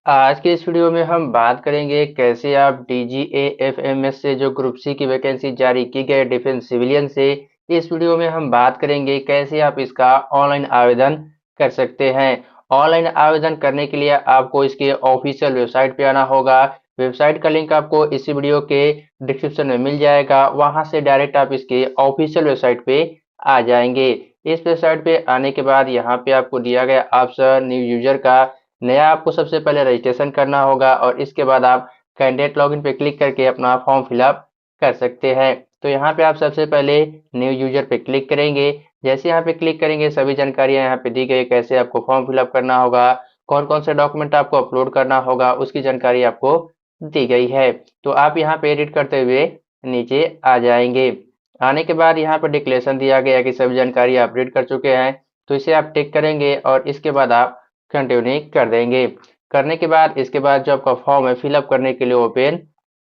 आज के इस वीडियो में हम बात करेंगे कैसे आप DGAFMS से जो ग्रुप सी की वैकेंसी जारी की गई डिफेंस सिविलियन से। इस वीडियो में हम बात करेंगे कैसे आप इसका ऑनलाइन आवेदन कर सकते हैं। ऑनलाइन आवेदन करने के लिए आपको इसके ऑफिशियल वेबसाइट पे आना होगा। वेबसाइट का लिंक आपको इसी वीडियो के डिस्क्रिप्शन में मिल जाएगा, वहां से डायरेक्ट आप इसके ऑफिशियल वेबसाइट पे आ जाएंगे। इस वेबसाइट पे आने के बाद यहाँ पे आपको दिया गया ऑप्शन न्यू यूजर का नया आपको सबसे पहले रजिस्ट्रेशन करना होगा और इसके बाद आप कैंडिडेट लॉगिन पे क्लिक करके अपना फॉर्म फिलअप कर सकते हैं। तो यहाँ पे आप सबसे पहले न्यू यूजर पे क्लिक करेंगे। जैसे यहाँ पे क्लिक करेंगे सभी जानकारियां यहाँ पे दी गई, कैसे आपको फॉर्म फिलअप करना होगा, कौन कौन से डॉक्यूमेंट आपको अपलोड करना होगा, उसकी जानकारी आपको दी गई है। तो आप यहाँ पे एडिट करते हुए नीचे आ जाएंगे। आने के बाद यहाँ पर डिक्लेरेशन दिया गया कि सभी जानकारी आप रीड कर चुके हैं, तो इसे आप टिक करेंगे और इसके बाद आप कंटिन्यू कर देंगे। करने के बाद इसके बाद जो आपका फॉर्म है फिलअप करने के लिए ओपन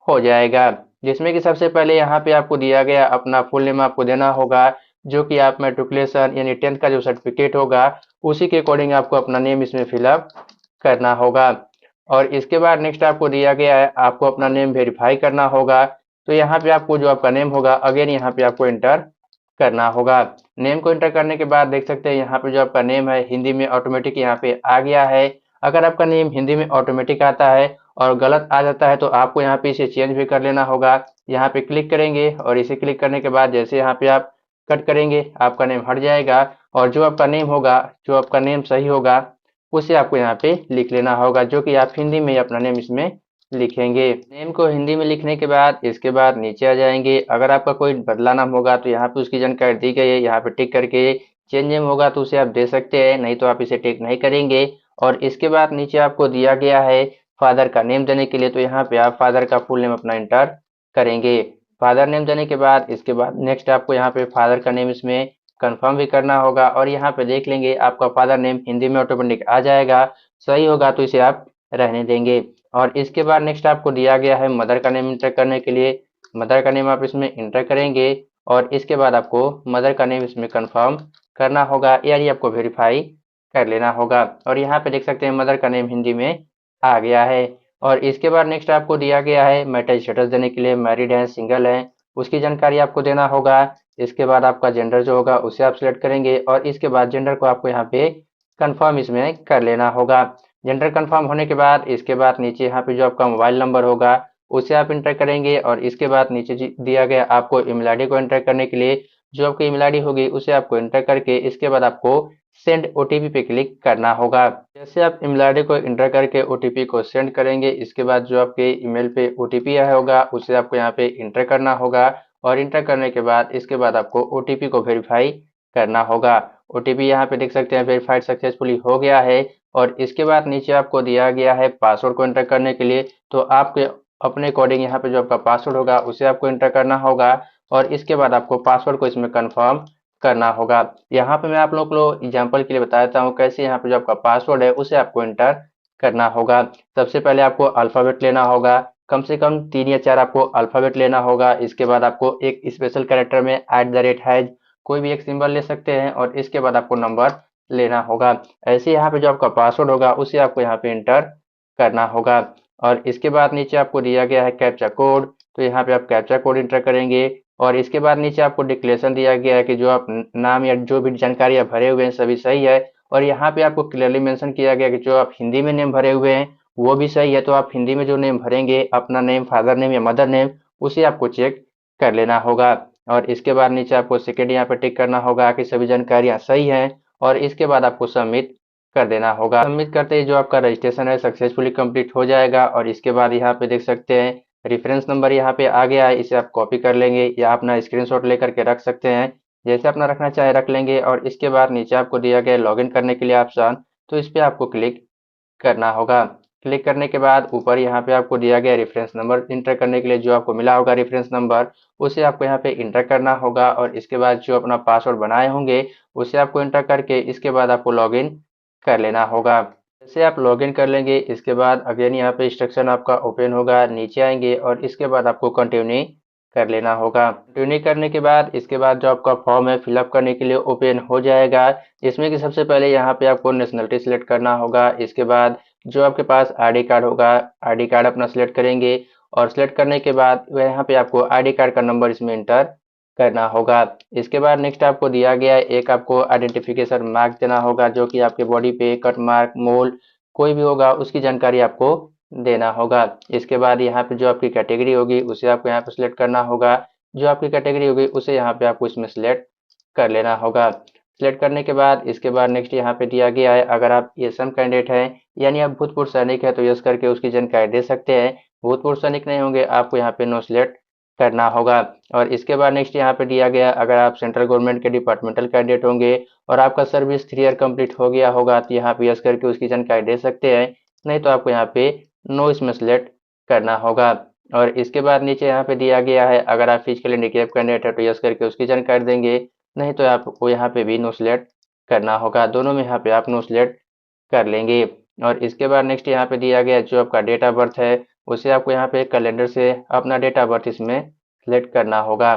हो जाएगा, जिसमें कि सबसे पहले यहाँ पे आपको दिया गया अपना फुल नेम आपको देना होगा, जो कि आप मेट्रिकुलेशन यानी 10th का जो सर्टिफिकेट होगा उसी के अकॉर्डिंग आपको अपना नेम इसमें फिलअप करना होगा। और इसके बाद नेक्स्ट आपको दिया गया है आपको अपना नेम वेरीफाई करना होगा। तो यहाँ पे आपको जो आपका नेम होगा अगेन यहाँ पे आपको एंटर करना होगा। नेम को एंटर करने के बाद देख सकते हैं यहाँ पे जो आपका नेम है हिंदी में ऑटोमेटिक यहाँ पे आ गया है। अगर आपका नेम हिंदी में ऑटोमेटिक आता है और गलत आ जाता है तो आपको यहाँ पे इसे चेंज भी कर लेना होगा। यहाँ पे क्लिक करेंगे और इसे क्लिक करने के बाद जैसे यहाँ पे आप कट करेंगे आपका नेम हट जाएगा और जो आपका नेम होगा, जो आपका नेम सही होगा उसे आपको यहाँ पे लिख लेना होगा, जो कि आप हिंदी में अपना नेम इसमें लिखेंगे। नेम को हिंदी में लिखने के बाद इसके बाद नीचे आ जाएंगे। अगर आपका कोई बदला नाम होगा तो यहाँ पे उसकी जानकारी दी गई है, यहाँ पे टिक करके चेंज नेम होगा तो उसे आप दे सकते हैं, नहीं तो आप इसे टिक नहीं करेंगे। और इसके बाद नीचे आपको दिया गया है फादर का नेम देने के लिए, तो यहाँ पे आप फादर का फुल नेम अपना एंटर करेंगे। फादर नेम देने के बाद इसके बाद नेक्स्ट आपको यहाँ पे फादर का नेम इसमें कंफर्म भी करना होगा और यहाँ पे देख लेंगे आपका फादर नेम हिंदी में ऑटोमेटिक आ जाएगा। सही होगा तो इसे आप रहने देंगे। और इसके बाद नेक्स्ट आपको दिया गया है मदर का नेम इंटर करने के लिए। मदर का नेम आप इसमें इंटर करेंगे और इसके बाद आपको मदर का नेम इसमें कंफर्म करना होगा, यानी आपको वेरीफाई कर लेना होगा। और यहाँ पे देख सकते हैं मदर का नेम हिंदी में आ गया है। और इसके बाद नेक्स्ट आपको दिया गया है मैरिज स्टेटस देने के लिए, मैरिड है सिंगल है उसकी जानकारी आपको देना होगा। इसके बाद आपका जेंडर जो होगा उसे आप सिलेक्ट करेंगे और इसके बाद जेंडर को आपको यहाँ पे कंफर्म इसमें कर लेना होगा। जेंडर कंफर्म होने के बाद इसके बाद नीचे यहाँ पे जो आपका मोबाइल नंबर होगा उसे आप इंटर करेंगे और इसके बाद नीचे दिया गया आपको ईमेल आईडी को एंटर करने के लिए, जो आपकी ईमेल आईडी होगी उसे आपको एंटर करके इसके बाद आपको सेंड ओटीपी पे क्लिक करना होगा। जैसे आप ईमेल आईडी को एंटर करके ओटीपी को सेंड करेंगे इसके बाद जो आपके ईमेल पे ओटीपी आया होगा उसे आपको यहाँ पे इंटर करना होगा और इंटर करने के बाद इसके बाद आपको ओटीपी को वेरीफाई करना होगा। ओटीपी यहाँ पे देख सकते हैं वेरीफाइड सक्सेसफुली हो गया है। और इसके बाद नीचे आपको दिया गया है पासवर्ड को एंटर करने के लिए, तो आपके अपने अकॉर्डिंग यहाँ पे जो आपका पासवर्ड होगा उसे आपको एंटर करना होगा और इसके बाद आपको पासवर्ड को इसमें कंफर्म करना होगा। यहाँ पे मैं आप लोगों को एग्जांपल के लिए बता देता हूँ कैसे यहाँ पे जो आपका पासवर्ड है उसे आपको एंटर करना होगा। सबसे पहले आपको अल्फाबेट लेना होगा, कम से कम 3 या 4 आपको अल्फाबेट लेना होगा। इसके बाद आपको एक स्पेशल कैरेक्टर में @ कोई भी एक सिंबल ले सकते हैं और इसके बाद आपको नंबर लेना होगा। ऐसे यहाँ पे जो आपका पासवर्ड होगा उसे आपको यहाँ पे इंटर करना होगा। और इसके बाद नीचे आपको दिया गया है कैप्चा कोड, तो यहाँ पे आप कैप्चा कोड इंटर करेंगे और इसके बाद नीचे आपको डिक्लेरेशन दिया गया है कि जो आप नाम या जो भी जानकारी आप भरे हुए हैं सभी सही है। और यहाँ पे आपको क्लियरली मेंशन किया गया कि जो आप हिंदी में नेम भरे हुए हैं वो भी सही है, तो आप हिंदी में जो नेम भरेंगे अपना नेम, फादर नेम या मदर नेम, उसे आपको चेक कर लेना होगा। और इसके बाद नीचे आपको सेकेंड यहाँ पे टिक करना होगा कि सभी जानकारियाँ सही हैं और इसके बाद आपको सबमिट कर देना होगा। सबमिट करते ही जो आपका रजिस्ट्रेशन है सक्सेसफुली कंप्लीट हो जाएगा। और इसके बाद यहाँ पे देख सकते हैं रेफरेंस नंबर यहाँ पे आ गया है, इसे आप कॉपी कर लेंगे या अपना स्क्रीनशॉट लेकर के रख सकते हैं, जैसे अपना रखना चाहे रख लेंगे। और इसके बाद नीचे आपको दिया गया लॉगिन करने के लिए ऑप्शन, तो इस पे आपको क्लिक करना होगा। क्लिक करने के बाद ऊपर यहाँ पे आपको दिया गया रेफरेंस नंबर इंटर करने के लिए, जो आपको मिला होगा रेफरेंस नंबर उसे आपको यहाँ पे इंटर करना होगा। और इसके बाद जो अपना पासवर्ड बनाए होंगे उसे आपको इंटर करके इसके बाद आपको लॉगिन कर लेना होगा। जैसे आप लॉगिन कर लेंगे इसके बाद अगेन यहाँ पे इंस्ट्रक्शन आपका ओपन होगा, नीचे आएंगे और इसके बाद आपको कंटिन्यू कर लेना होगा। कंटिन्यू करने के बाद इसके बाद जो आपका फॉर्म है फिलअप करने के लिए ओपन हो जाएगा। इसमें कि सबसे पहले यहाँ पे आपको नेशनलिटी सिलेक्ट करना होगा, इसके बाद जो आपके पास आईडी कार्ड होगा, आईडी कार्ड अपना सिलेक्ट करेंगे और सिलेक्ट करने के बाद वह यहाँ पे आपको आईडी कार्ड का नंबर इसमें इंटर करना होगा। इसके बाद नेक्स्ट आपको दिया गया है एक आपको आइडेंटिफिकेशन मार्क देना होगा, जो कि आपके बॉडी पे कट मार्क, मोल कोई भी होगा उसकी जानकारी आपको देना होगा। इसके बाद यहाँ पे जो आपकी कैटेगरी होगी उसे आपको यहाँ पे सिलेक्ट करना होगा। जो आपकी कैटेगरी होगी उसे यहाँ पे आपको इसमें सिलेक्ट कर लेना होगा। सिलेक्ट करने के बाद इसके बाद नेक्स्ट यहाँ पे दिया गया है अगर आप एसएम कैंडिडेट हैं यानी आप भूतपूर्व सैनिक है तो यस करके उसकी जानकारी दे सकते हैं। भूतपूर्व सैनिक नहीं होंगे आपको यहाँ पे नो सिलेक्ट करना होगा। और इसके बाद नेक्स्ट यहाँ पे दिया गया अगर आप सेंट्रल गवर्नमेंट के डिपार्टमेंटल कैंडिडेट होंगे और आपका सर्विस 3 ईयर कंप्लीट हो गया होगा तो यहाँ पे यस करके उसकी जानकारी दे सकते हैं, नहीं तो आपको यहाँ पे नो इसमें सिलेक्ट करना होगा। और इसके बाद नीचे यहाँ पे दिया गया है अगर आप फिजिकल हैंडीकैप कैंडिडेट है तो यस करके उसकी जानकारी देंगे, नहीं तो आपको यहाँ पे भी नो सिलेक्ट करना होगा। दोनों में यहाँ पे आप नो सिलेक्ट कर लेंगे। और इसके बाद नेक्स्ट यहाँ पे दिया गया जो आपका डेट ऑफ बर्थ है उसे आपको यहाँ पे कैलेंडर से अपना डेट ऑफ बर्थ इसमें सिलेक्ट करना होगा।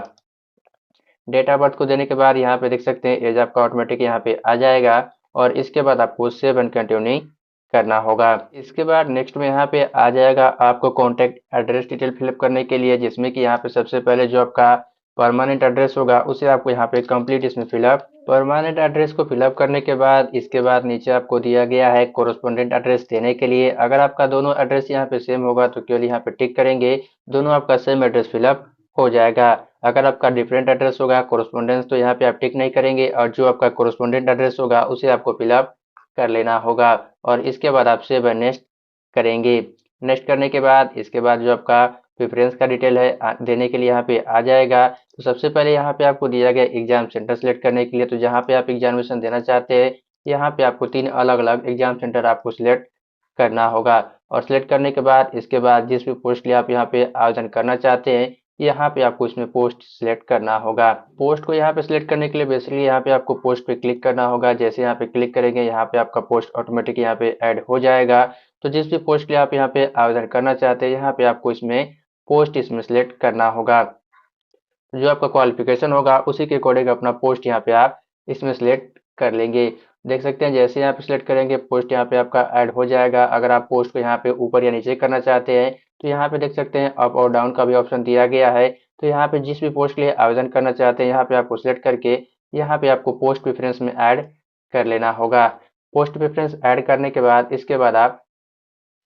डेट ऑफ बर्थ को देने के बाद यहाँ पे देख सकते हैं एज आपका ऑटोमेटिक यहाँ पे आ जाएगा और इसके बाद आपको सेव एंड कंटिन्यू करना होगा। इसके बाद नेक्स्ट में यहाँ पे आ जाएगा आपको कॉन्टैक्ट एड्रेस डिटेल फिलअप करने के लिए, जिसमें कि यहाँ पे सबसे पहले जो आपका परमानेंट एड्रेस होगा उसे आपको यहाँ पे कंप्लीट इसमें फिलअप परमानेंट एड्रेस को फिलअप करने के बाद इसके बाद नीचे आपको दिया गया है कोरस्पोंडेंट एड्रेस देने के लिए। अगर आपका दोनों एड्रेस यहाँ पे सेम होगा तो केवल यहाँ पे टिक करेंगे, दोनों आपका सेम एड्रेस फिलअप हो जाएगा। अगर आपका डिफरेंट एड्रेस होगा कोरस्पोंडेंस तो यहाँ पे आप टिक नहीं करेंगे और जो आपका कोरस्पोंडेंट एड्रेस होगा उसे आपको फिलअप कर लेना होगा। और इसके बाद आप सेव एंड नेक्स्ट करेंगे। नेक्स्ट करने के बाद इसके बाद जो आपका प्रेफरेंस का डिटेल है देने के लिए यहाँ पे आ जाएगा। तो सबसे पहले यहाँ पे आपको दिया गया एग्जाम सेंटर सेलेक्ट करने के लिए, तो जहाँ पे आप एग्जामिनेशन देना चाहते हैं यहाँ पे आपको 3 अलग अलग एग्जाम सेंटर आपको सिलेक्ट करना होगा। और सिलेक्ट करने के बाद इसके बाद जिस भी पोस्ट के लिए आप यहाँ पे आवेदन करना चाहते हैं यहाँ पे आपको इसमें पोस्ट सिलेक्ट करना होगा। पोस्ट को यहाँ पे सिलेक्ट करने के लिए बेसिकली यहाँ पे आपको पोस्ट पे क्लिक करना होगा। जैसे यहाँ पे क्लिक करेंगे यहाँ पे आपका पोस्ट ऑटोमेटिक यहाँ पे ऐड हो जाएगा। तो जिस भी पोस्ट के लिए आप यहाँ पे आवेदन करना चाहते हैं यहाँ पे आपको इसमें पोस्ट इसमें सिलेक्ट करना होगा। जो आपका क्वालिफिकेशन होगा उसी के अकॉर्डिंग अपना पोस्ट यहाँ पे आप इसमें सिलेक्ट कर लेंगे। देख सकते हैं जैसे यहाँ पे सिलेक्ट करेंगे पोस्ट यहाँ पे आपका ऐड हो जाएगा। अगर आप पोस्ट को यहाँ पे ऊपर या नीचे करना चाहते हैं तो यहाँ पे देख सकते हैं अप और डाउन का भी ऑप्शन दिया गया है। तो यहाँ पे जिस भी पोस्ट के लिए आवेदन करना चाहते हैं यहाँ पे आपको सिलेक्ट करके यहाँ पे आपको पोस्ट प्रेफरेंस में ऐड कर लेना होगा। पोस्ट प्रेफरेंस ऐड करने के बाद इसके बाद आप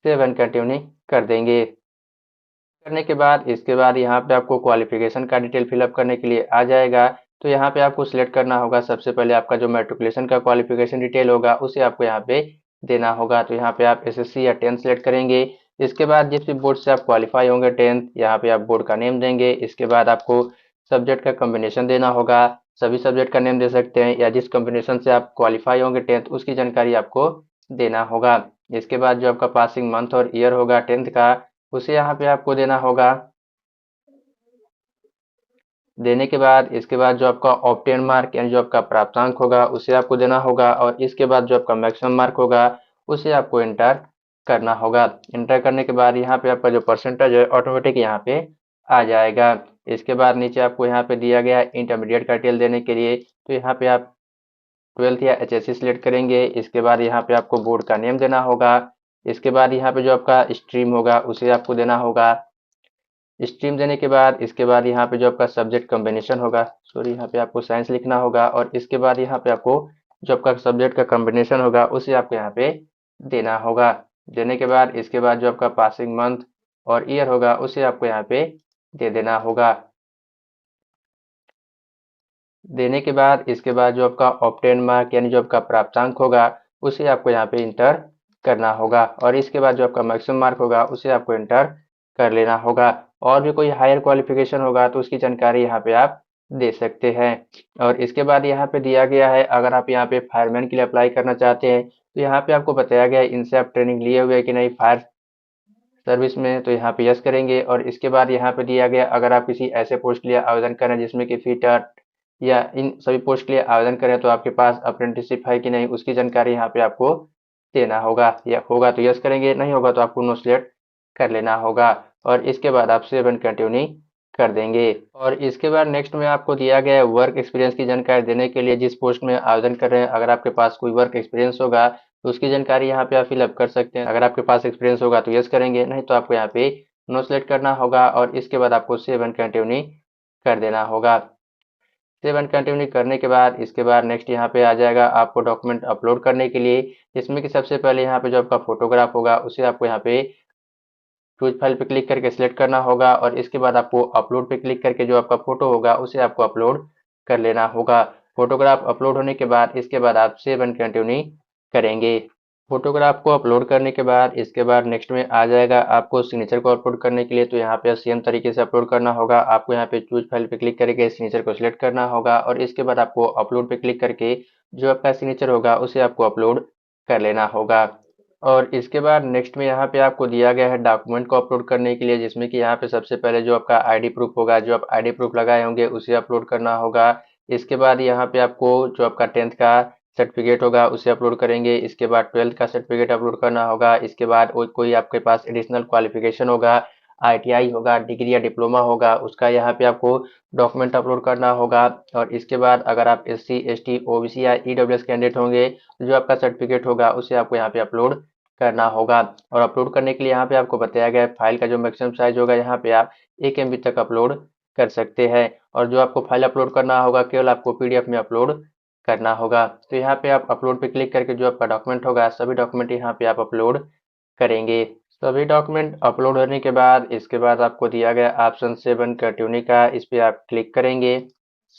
सेव एंड कंटिन्यू कर देंगे। करने के बाद इसके बाद यहाँ पे आपको क्वालिफिकेशन का डिटेल फिलअप करने के लिए आ जाएगा। तो यहाँ पे आपको सिलेक्ट करना होगा सबसे पहले आपका जो मैट्रिकुलेशन का क्वालिफिकेशन डिटेल होगा उसे आपको यहाँ पे देना होगा। तो यहाँ पे आप एसएससी या 10th सेलेक्ट करेंगे। इसके बाद जिस भी बोर्ड से आप क्वालिफाई होंगे 10th यहाँ पे आप बोर्ड का नेम देंगे। इसके बाद आपको सब्जेक्ट का कॉम्बिनेशन देना होगा, सभी सब्जेक्ट का नेम दे सकते हैं या जिस कॉम्बिनेशन से आप क्वालिफाई होंगे 10th उसकी जानकारी आपको देना होगा। इसके बाद जो आपका पासिंग मंथ और ईयर होगा 10th का उसे यहाँ पे आपको देना होगा। देने के बाद इसके बाद जो आपका ऑब्टेन मार्क यानी जो आपका प्राप्तांक होगा उसे आपको देना होगा और इसके बाद जो आपका मैक्सिमम मार्क होगा उसे आपको इंटर करना होगा। इंटर करने के बाद यहाँ पे आपका जो परसेंटेज है ऑटोमेटिक यहाँ पे आ जाएगा। इसके बाद नीचे आपको यहाँ पे दिया गया है इंटरमीडिएट का डिटेल देने के लिए, तो यहाँ पे आप 12th या एचएससी सिलेक्ट करेंगे। इसके बाद यहाँ पे आपको बोर्ड का नेम देना होगा। इसके बाद यहाँ पे जो आपका स्ट्रीम होगा उसे आपको देना होगा। स्ट्रीम देने के बाद इसके बाद यहाँ पे जो आपका सब्जेक्ट कॉम्बिनेशन होगा, सॉरी यहाँ पे आपको साइंस लिखना होगा और इसके बाद यहाँ पे आपको जो आपका सब्जेक्ट का कॉम्बिनेशन होगा उसे आपको यहाँ पे देना होगा। देने के बाद इसके बाद जो आपका पासिंग मंथ और ईयर होगा उसे आपको यहाँ पे दे देना होगा। देने के बाद इसके बाद जो आपका ऑब्टेन मार्क यानी जो आपका प्राप्तांक होगा उसे आपको यहाँ पे इंटर करना होगा और इसके बाद जो आपका मैक्सिमम मार्क होगा उसे आपको इंटर कर लेना होगा। और भी कोई हायर क्वालिफिकेशन होगा तो उसकी जानकारी यहाँ पे आप दे सकते हैं। और इसके बाद यहाँ पे दिया गया है अगर आप यहाँ पे फायरमैन के लिए अप्लाई करना चाहते हैं तो यहाँ पे आपको बताया गया है इनसे आप ट्रेनिंग लिए हुए हैं कि नहीं फायर सर्विस में, तो यहाँ पे यस करेंगे। और इसके बाद यहाँ पे दिया गया अगर आप किसी ऐसे पोस्ट के लिए आवेदन करें जिसमें कि फिटर या इन सभी पोस्ट के लिए आवेदन करें तो आपके पास अप्रेंटिसशिप है कि नहीं उसकी जानकारी यहाँ पे आपको देना होगा। या होगा तो यस करेंगे, नहीं होगा तो आपको नो सिलेक्ट कर लेना होगा। और इसके बाद आप सेव एंड कंटिन्यू कर देंगे। और इसके बाद नेक्स्ट में आपको दिया गया है वर्क एक्सपीरियंस की जानकारी देने के लिए जिस पोस्ट में आवेदन कर रहे हैं अगर आपके पास कोई वर्क एक्सपीरियंस होगा तो उसकी जानकारी यहाँ पे आप फिलअप कर सकते हैं। अगर आपके पास एक्सपीरियंस होगा तो यस करेंगे, नहीं तो आपको यहाँ पे नो सेलेक्ट करना होगा और इसके बाद आपको सेव एंड कंटिन्यू कर देना होगा। सेव एंड कंटिन्यू करने के बाद इसके बाद नेक्स्ट यहाँ पे आ जाएगा आपको डॉक्यूमेंट अपलोड करने के लिए, जिसमें कि सबसे पहले यहाँ पे जो आपका फोटोग्राफ होगा उसे आपको यहाँ पे चूज फाइल पे क्लिक करके सिलेक्ट करना होगा और इसके बाद आपको अपलोड पे क्लिक करके जो आपका फोटो होगा उसे आपको अपलोड कर लेना होगा। फोटोग्राफ अपलोड होने के बाद इसके बाद आप सेव एंड कंटिन्यू करेंगे। फोटोग्राफ को अपलोड करने के बाद इसके बाद नेक्स्ट में आ जाएगा आपको सिग्नेचर को अपलोड करने के लिए, तो यहाँ पे सेम तरीके से अपलोड करना होगा। आपको यहाँ पे चूज फाइल पे क्लिक करके सिग्नेचर को सिलेक्ट करना होगा और इसके बाद आपको अपलोड पे क्लिक करके जो आपका सिग्नेचर होगा उसे आपको अपलोड कर लेना होगा। और इसके बाद नेक्स्ट में यहाँ पे आपको दिया गया है डॉक्यूमेंट को अपलोड करने के लिए, जिसमें कि यहाँ पे सबसे पहले जो आपका आईडी प्रूफ होगा, जो आप आईडी प्रूफ लगाए होंगे उसे अपलोड करना होगा। इसके बाद यहाँ पे आपको जो आपका 10th का सर्टिफिकेट होगा उसे अपलोड करेंगे। इसके बाद 12th का सर्टिफिकेट अपलोड करना होगा। इसके बाद कोई आपके पास एडिशनल क्वालिफिकेशन होगा, आईटीआई होगा, डिग्री या डिप्लोमा होगा, उसका यहाँ पे आपको डॉक्यूमेंट अपलोड करना होगा। और इसके बाद अगर आप एससी, एसटी, ओबीसी या ईडब्ल्यूएस कैंडिडेट होंगे, जो आपका सर्टिफिकेट होगा उसे आपको यहाँ पे अपलोड करना होगा। और अपलोड करने के लिए यहाँ पे आपको बताया गया है फाइल का जो मैक्सिमम साइज होगा, यहाँ पे आप 1 MB तक अपलोड कर सकते हैं। और जो आपको फाइल अपलोड करना होगा केवल आपको पीडीएफ में अपलोड करना होगा। तो यहाँ पे आप अपलोड पे क्लिक करके जो आपका डॉक्यूमेंट होगा सभी डॉक्यूमेंट यहाँ पे आप अपलोड करेंगे। सभी डॉक्यूमेंट अपलोड होने के बाद इसके बाद आपको दिया गया ऑप्शन सेव एंड कंटिन्यू का, इस पे आप क्लिक करेंगे।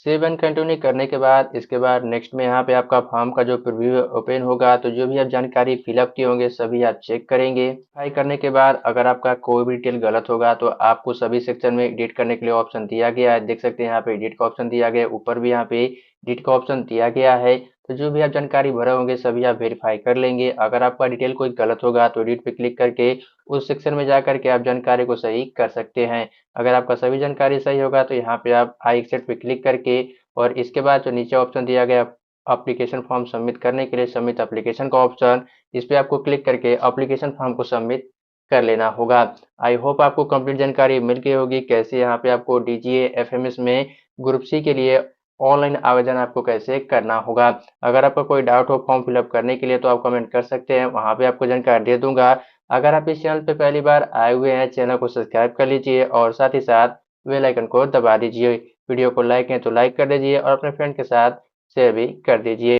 सेव एंड कंटिन्यू करने के बाद इसके बाद नेक्स्ट में यहाँ पे आपका फॉर्म का जो प्रीव्यू ओपन होगा, तो जो भी आप जानकारी फिलअप किए होंगे सभी आप चेक करेंगे। वेरीफाई करने के बाद अगर आपका कोई भी डिटेल गलत होगा तो आपको सभी सेक्शन में एडिट करने के लिए ऑप्शन दिया गया है। देख सकते हैं यहाँ पे एडिट का ऑप्शन दिया गया है, ऊपर भी यहाँ पे एडिट का ऑप्शन दिया गया है। तो जो भी आप जानकारी भरे होंगे सभी आप वेरीफाई कर लेंगे। अगर आपका डिटेल कोई गलत होगा तो एडिट पे क्लिक करके उस सेक्शन में जा करके आप जानकारी को सही कर सकते हैं। अगर आपका सभी जानकारी सही होगा तो यहाँ पे आप आई एक्सेप्ट पे क्लिक करके और इसके बाद जो नीचे ऑप्शन दिया गया एप्लीकेशन फॉर्म सबमिट करने के लिए, सबमिट एप्लीकेशन का ऑप्शन, इस पे आपको क्लिक करके एप्लीकेशन फॉर्म को सबमिट कर लेना होगा। आई होप आपको कंप्लीट जानकारी मिल गई होगी कैसे यहाँ पे आपको डीजीए एफएमएस में ग्रुप सी के लिए ऑनलाइन आवेदन आपको कैसे करना होगा। अगर आपका कोई डाउट हो फॉर्म फिलअप करने के लिए तो आप कमेंट कर सकते हैं, वहाँ पे आपको जानकारी दे दूंगा। अगर आप इस चैनल पे पहली बार आए हुए हैं, चैनल को सब्सक्राइब कर लीजिए और साथ ही साथ बेल आइकन को दबा दीजिए। वीडियो को लाइक है तो लाइक कर दीजिए और अपने फ्रेंड के साथ शेयर भी कर दीजिए।